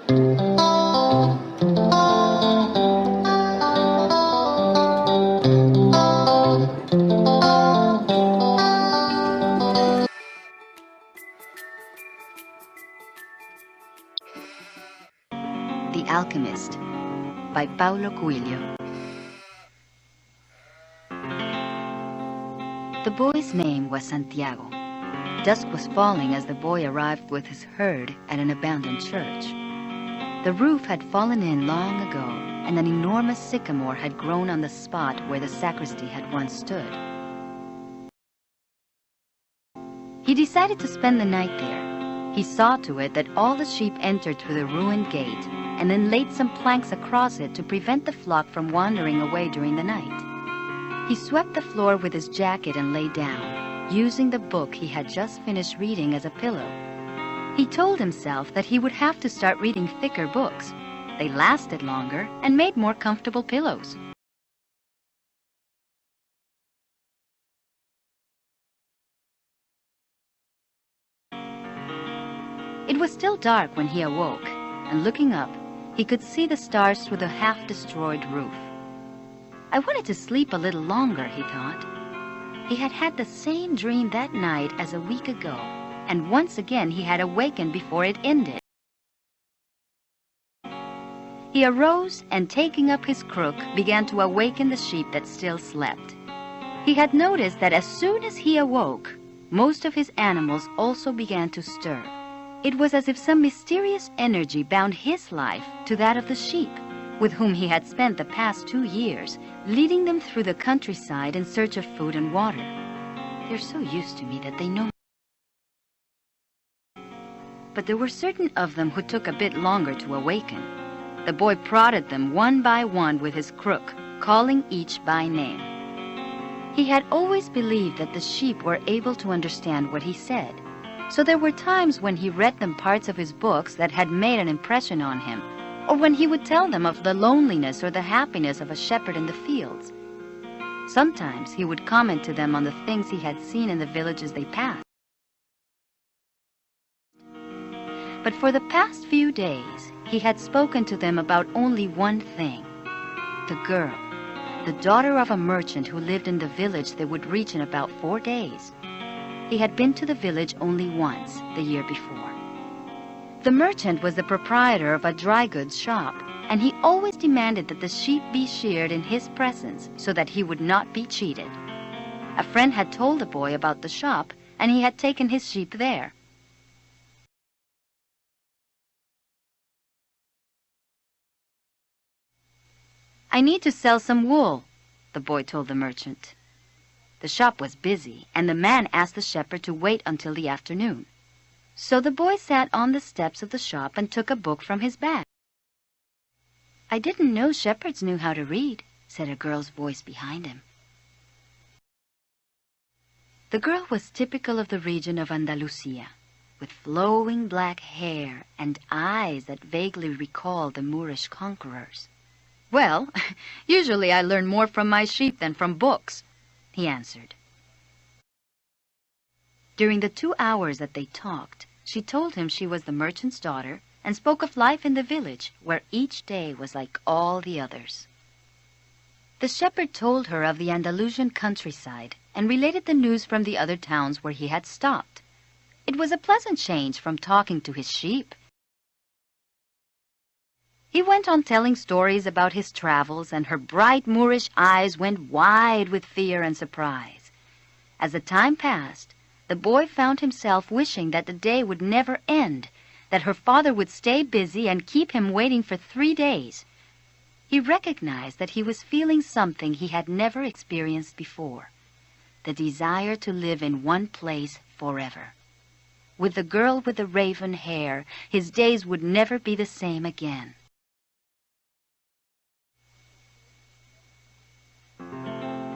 The Alchemist by Paulo Coelho. The boy's name was Santiago. Dusk was falling as the boy arrived with his herd at an abandoned church. The roof had fallen in long ago, and an enormous sycamore had grown on the spot where the sacristy had once stood. He decided to spend the night there. He saw to it that all the sheep entered through the ruined gate, and then laid some planks across it to prevent the flock from wandering away during the night. He swept the floor with his jacket and lay down, using the book he had just finished reading as a pillow. He told himself that he would have to start reading thicker books. They lasted longer and made more comfortable pillows. It was still dark when he awoke, and looking up, he could see the stars through the half-destroyed roof. I wanted to sleep a little longer, he thought. He had had the same dream that night as a week ago, and once again he had awakened before it ended. He arose and, taking up his crook, began to awaken the sheep that still slept. He had noticed that as soon as he awoke, most of his animals also began to stir. It was as if some mysterious energy bound his life to that of the sheep, with whom he had spent the past 2 years, leading them through the countryside in search of food and water. They're so used to me that they know. But there were certain of them who took a bit longer to awaken. The boy prodded them one by one with his crook, calling each by name. He had always believed that the sheep were able to understand what he said. So there were times when he read them parts of his books that had made an impression on him, or when he would tell them of the loneliness or the happiness of a shepherd in the fields. Sometimes he would comment to them on the things he had seen in the villages they passed. But for the past few days, he had spoken to them about only one thing: the girl, the daughter of a merchant who lived in the village they would reach in about 4 days. He had been to the village only once, the year before. The merchant was the proprietor of a dry goods shop, and he always demanded that the sheep be sheared in his presence so that he would not be cheated. A friend had told the boy about the shop, and he had taken his sheep there. "I need to sell some wool," the boy told the merchant. The shop was busy, and the man asked the shepherd to wait until the afternoon. So the boy sat on the steps of the shop and took a book from his bag. "I didn't know shepherds knew how to read," said a girl's voice behind him. The girl was typical of the region of Andalusia, with flowing black hair and eyes that vaguely recalled the Moorish conquerors. "Well, usually I learn more from my sheep than from books," he answered. During the 2 hours that they talked, she told him she was the merchant's daughter and spoke of life in the village, where each day was like all the others. The shepherd told her of the Andalusian countryside and related the news from the other towns where he had stopped. It was a pleasant change from talking to his sheep. He went on telling stories about his travels, and her bright Moorish eyes went wide with fear and surprise. As the time passed, the boy found himself wishing that the day would never end, that her father would stay busy and keep him waiting for 3 days. He recognized that he was feeling something he had never experienced before, the desire to live in one place forever. With the girl with the raven hair, his days would never be the same again.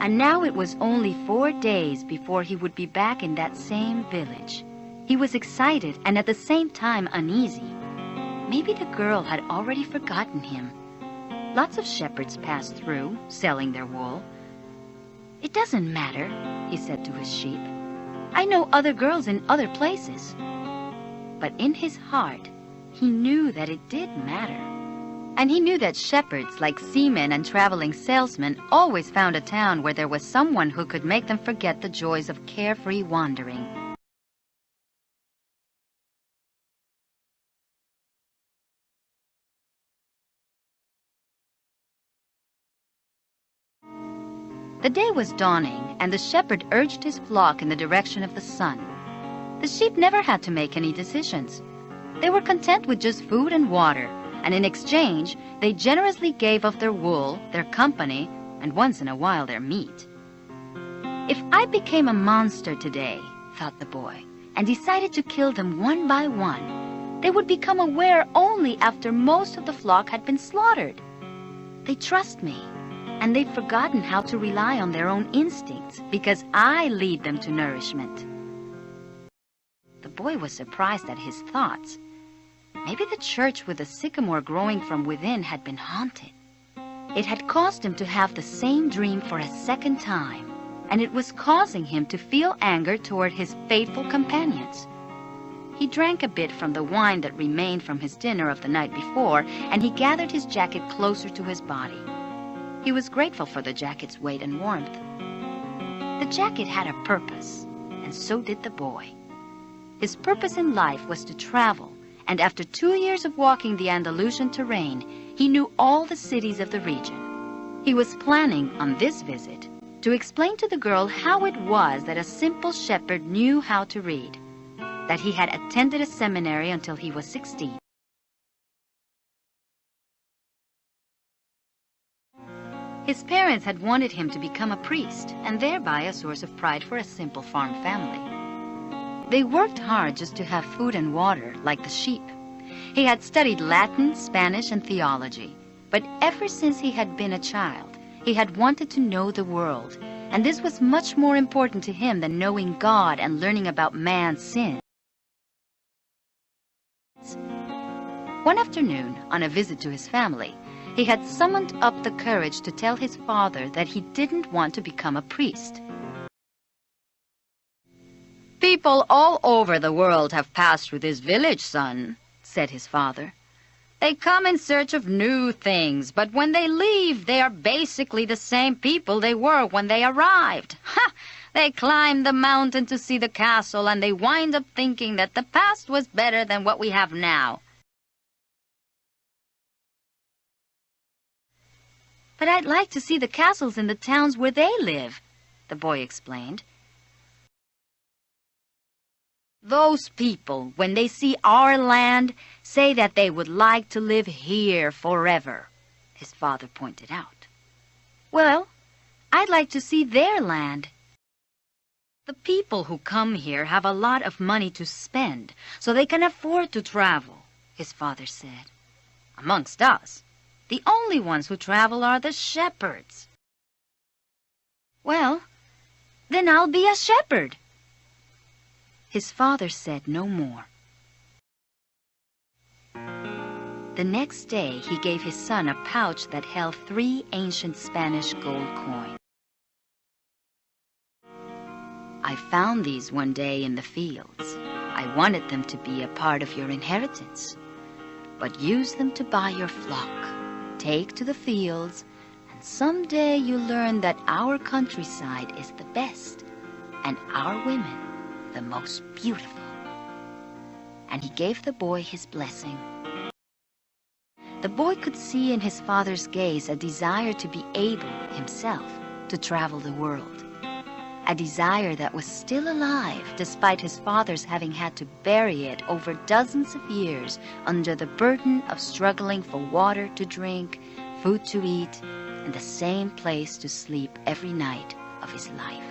And now it was only 4 days before he would be back in that same village. He was excited and at the same time uneasy. Maybe the girl had already forgotten him. Lots of shepherds passed through, selling their wool. "It doesn't matter," he said to his sheep. "I know other girls in other places." But in his heart, he knew that it did matter. And he knew that shepherds, like seamen and traveling salesmen, always found a town where there was someone who could make them forget the joys of carefree wandering. The day was dawning, and the shepherd urged his flock in the direction of the sun. The sheep never had to make any decisions. They were content with just food and water, and in exchange, they generously gave of their wool, their company, and once in a while their meat. If I became a monster today, thought the boy, and decided to kill them one by one, they would become aware only after most of the flock had been slaughtered. They trust me, and they've forgotten how to rely on their own instincts because I lead them to nourishment. The boy was surprised at his thoughts. Maybe the church with the sycamore growing from within had been haunted. It had caused him to have the same dream for a second time, and it was causing him to feel anger toward his faithful companions. He drank a bit from the wine that remained from his dinner of the night before, and he gathered his jacket closer to his body. He was grateful for the jacket's weight and warmth. The jacket had a purpose, and so did the boy. His purpose in life was to travel, and after 2 years of walking the Andalusian terrain, he knew all the cities of the region. He was planning, on this visit, to explain to the girl how it was that a simple shepherd knew how to read, that he had attended a seminary until he was 16. His parents had wanted him to become a priest, and thereby a source of pride for a simple farm family. They worked hard just to have food and water, like the sheep. He had studied Latin, Spanish, and theology, but ever since he had been a child, he had wanted to know the world, and this was much more important to him than knowing God and learning about man's sin. One afternoon, on a visit to his family, he had summoned up the courage to tell his father that he didn't want to become a priest. "People all over the world have passed through this village, son," said his father. "They come in search of new things, but when they leave, they are basically the same people they were when they arrived. Ha! They climb the mountain to see the castle, and they wind up thinking that the past was better than what we have now." "But I'd like to see the castles in the towns where they live," the boy explained. "Those people, when they see our land, say that they would like to live here forever," his father pointed out. "Well, I'd like to see their land." "The people who come here have a lot of money to spend, so they can afford to travel," his father said. "Amongst us, the only ones who travel are the shepherds." "Well, then I'll be a shepherd." His father said no more. The next day, he gave his son a pouch that held 3 ancient Spanish gold coins. "I found these one day in the fields. I wanted them to be a part of your inheritance. But use them to buy your flock. Take to the fields, and someday you'll learn that our countryside is the best, and our women the most beautiful." And he gave the boy his blessing. The boy could see in his father's gaze a desire to be able, himself, to travel the world. A desire that was still alive despite his father's having had to bury it over dozens of years under the burden of struggling for water to drink, food to eat, and the same place to sleep every night of his life.